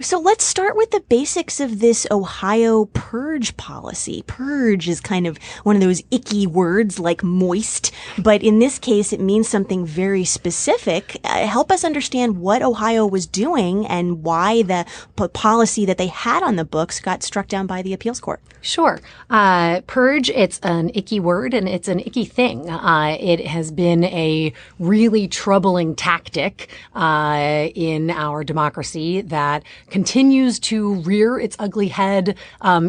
So let's start with the basics of this Ohio purge policy. Purge is kind of one of those icky words like moist, but in this case, it means something very specific. Help us understand what Ohio was doing and why the policy that they had on the books got struck down by the appeals court. Sure. Purge, it's an icky word and it's an icky thing. It has been a really troubling tactic in our democracy that continues to rear its ugly head,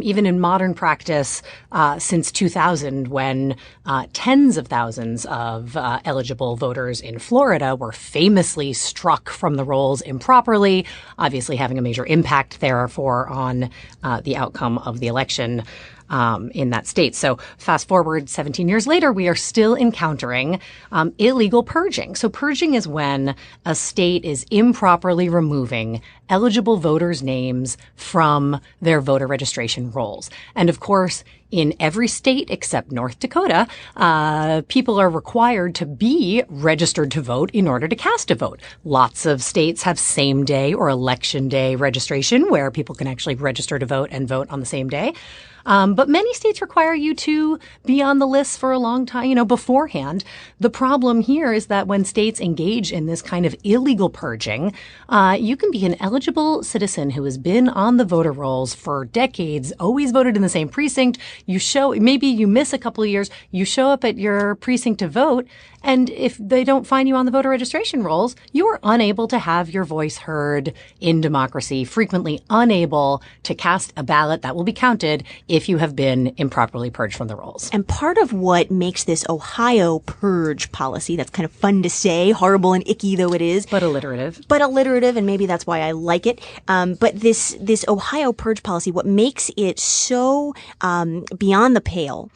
even in modern practice, since 2000, when tens of thousands of eligible voters in Florida were famously struck from the rolls improperly, obviously having a major impact, therefore, on the outcome of the election in that state. So fast forward 17 years later, we are still encountering illegal purging. So purging is when a state is improperly removing eligible voters' names from their voter registration rolls. And of course, in every state except North Dakota, people are required to be registered to vote in order to cast a vote. Lots of states have same day or election day registration where people can actually register to vote and vote on the same day. But many states require you to be on the list for a long time, beforehand. The problem here is that when states engage in this kind of illegal purging, you can be an eligible citizen who has been on the voter rolls for decades, always voted in the same precinct. Maybe you miss a couple of years, you show up at your precinct to vote, and if they don't find you on the voter registration rolls, you are unable to have your voice heard in democracy, frequently unable to cast a ballot that will be counted if you have been improperly purged from the rolls. And part of what makes this Ohio purge policy, that's kind of fun to say, horrible and icky though it is. But alliterative, and maybe that's why I like it. But this Ohio purge policy, what makes it so beyond the pale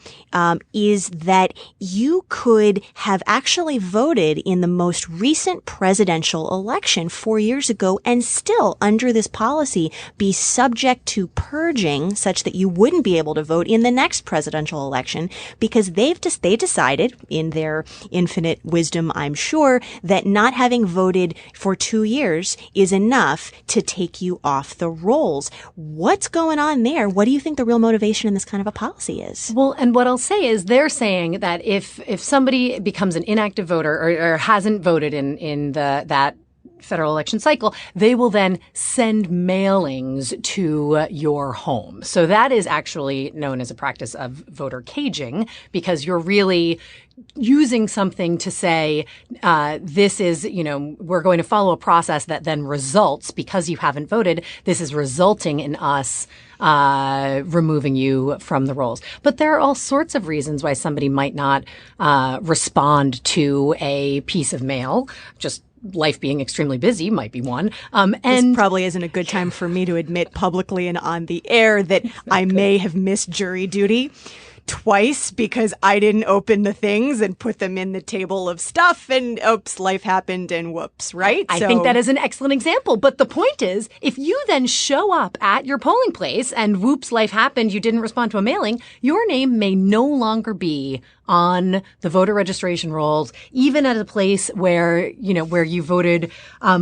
is that you could have actually voted in the most recent presidential election 4 years ago and still, under this policy, be subject to purging such that you wouldn't be able to vote in the next presidential election because they decided, in their infinite wisdom, I'm sure, that not having voted for 2 years is enough to take you off the rolls. What's going on there? What do you think the real motivation in this kind of a policy is? Well, and what I'll say is they're saying that if somebody becomes an inactive voter or hasn't voted in that federal election cycle, they will then send mailings to your home. So that is actually known as a practice of voter caging, because you're really using something to say, this is, we're going to follow a process that then results, because you haven't voted, this is resulting in us removing you from the rolls. But there are all sorts of reasons why somebody might not respond to a piece of mail. Just life being extremely busy might be one. And this probably isn't a good time for me to admit publicly and on the air that I may have missed jury duty twice because I didn't open the things and put them in the table of stuff, and oops, life happened, and whoops, right? I think that is an excellent example. But the point is, if you then show up at your polling place and whoops, life happened, you didn't respond to a mailing, your name may no longer be on the voter registration rolls, even at a place where you voted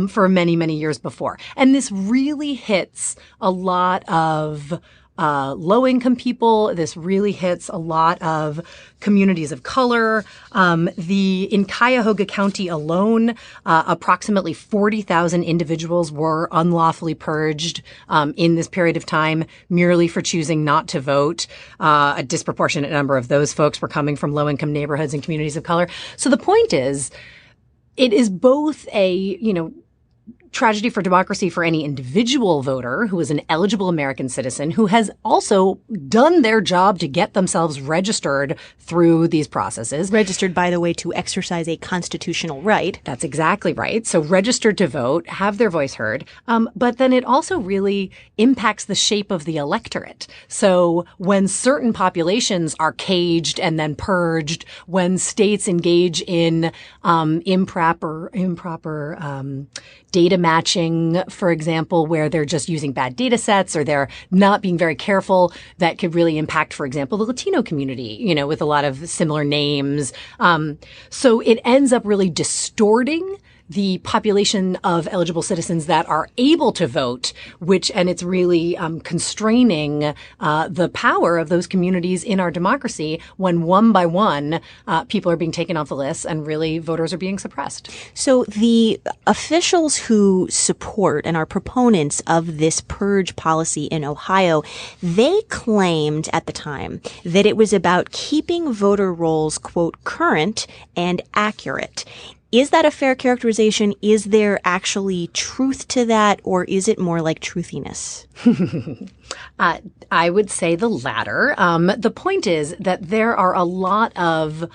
for many, many years before. And this really hits a lot of low-income people. This really hits a lot of communities of color. In Cuyahoga County alone, approximately 40,000 individuals were unlawfully purged in this period of time merely for choosing not to vote. A disproportionate number of those folks were coming from low-income neighborhoods and communities of color. So the point is, it is both a, tragedy for democracy for any individual voter who is an eligible American citizen who has also done their job to get themselves registered through these processes. Registered, by the way, to exercise a constitutional right. That's exactly right. So registered to vote, have their voice heard. But then it also really impacts the shape of the electorate. So when certain populations are caged and then purged, when states engage in improper data matching, for example, where they're just using bad data sets or they're not being very careful, that could really impact, for example, the Latino community, with a lot of similar names. So it ends up really distorting the population of eligible citizens that are able to vote, and it's really constraining the power of those communities in our democracy when one by one people are being taken off the list and really voters are being suppressed. So the officials who support and are proponents of this purge policy in Ohio, they claimed at the time that it was about keeping voter rolls, quote, current and accurate. Is that a fair characterization? Is there actually truth to that, or is it more like truthiness? I would say the latter. The point is that there are a lot of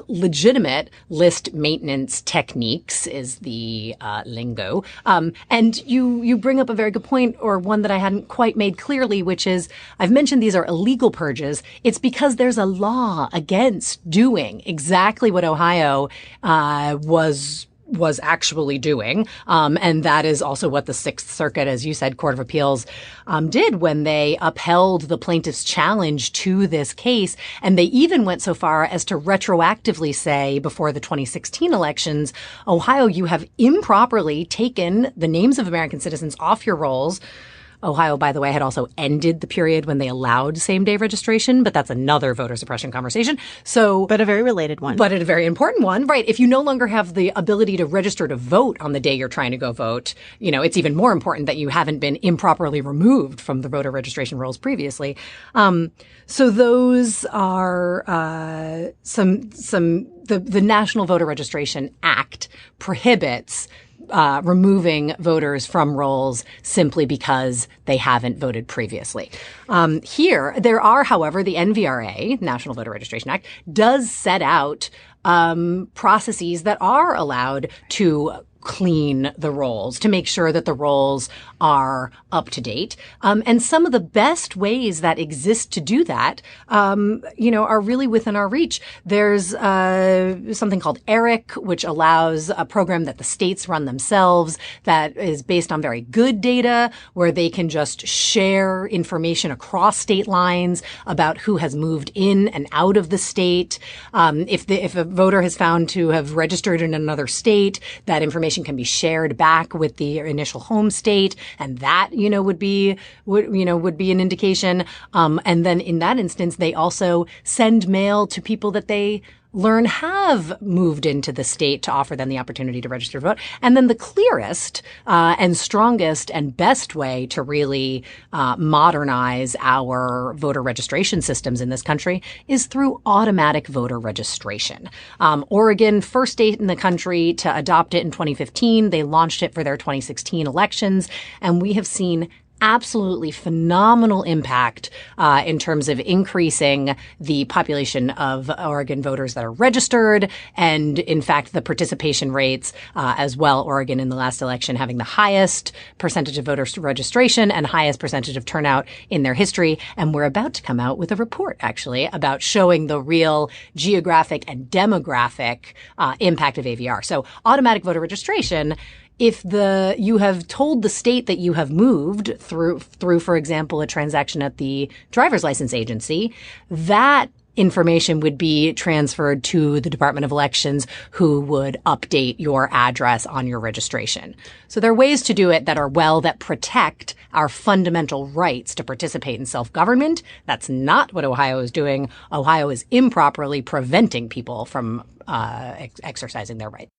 legitimate list maintenance techniques, is the lingo. And you bring up a very good point, or one that I hadn't quite made clearly, which is I've mentioned these are illegal purges. It's because there's a law against doing exactly what Ohio was actually doing. And that is also what the Sixth Circuit, as you said, Court of Appeals, did when they upheld the plaintiff's challenge to this case. And they even went so far as to retroactively say before the 2016 elections, Ohio, you have improperly taken the names of American citizens off your rolls. Ohio, by the way, had also ended the period when they allowed same-day registration, but that's another voter suppression conversation. But a very related one. But a very important one, right? If you no longer have the ability to register to vote on the day you're trying to go vote, it's even more important that you haven't been improperly removed from the voter registration rolls previously. So those are the National Voter Registration Act prohibits removing voters from rolls simply because they haven't voted previously. Here, there are, however, the NVRA, National Voter Registration Act, does set out processes that are allowed to clean the rolls, to make sure that the rolls are up to date. And some of the best ways that exist to do that, are really within our reach. There's something called ERIC, which allows a program that the states run themselves that is based on very good data, where they can just share information across state lines about who has moved in and out of the state. If a voter has found to have registered in another state, that information can be shared back with the initial home state, and that would be an indication. And then in that instance, they also send mail to people that they learn have moved into the state to offer them the opportunity to register to vote. And then the clearest and strongest and best way to really modernize our voter registration systems in this country is through automatic voter registration. Oregon, first state in the country to adopt it in 2015. They launched it for their 2016 elections, and we have seen absolutely phenomenal impact in terms of increasing the population of Oregon voters that are registered, and in fact the participation rates as well. Oregon in the last election having the highest percentage of voter registration and highest percentage of turnout in their history. And we're about to come out with a report actually about showing the real geographic and demographic impact of AVR. So automatic voter registration, if you have told the state that you have moved through, for example, a transaction at the driver's license agency, that information would be transferred to the Department of Elections, who would update your address on your registration. So there are ways to do it that protect our fundamental rights to participate in self-government. That's not what Ohio is doing. Ohio is improperly preventing people from exercising their rights.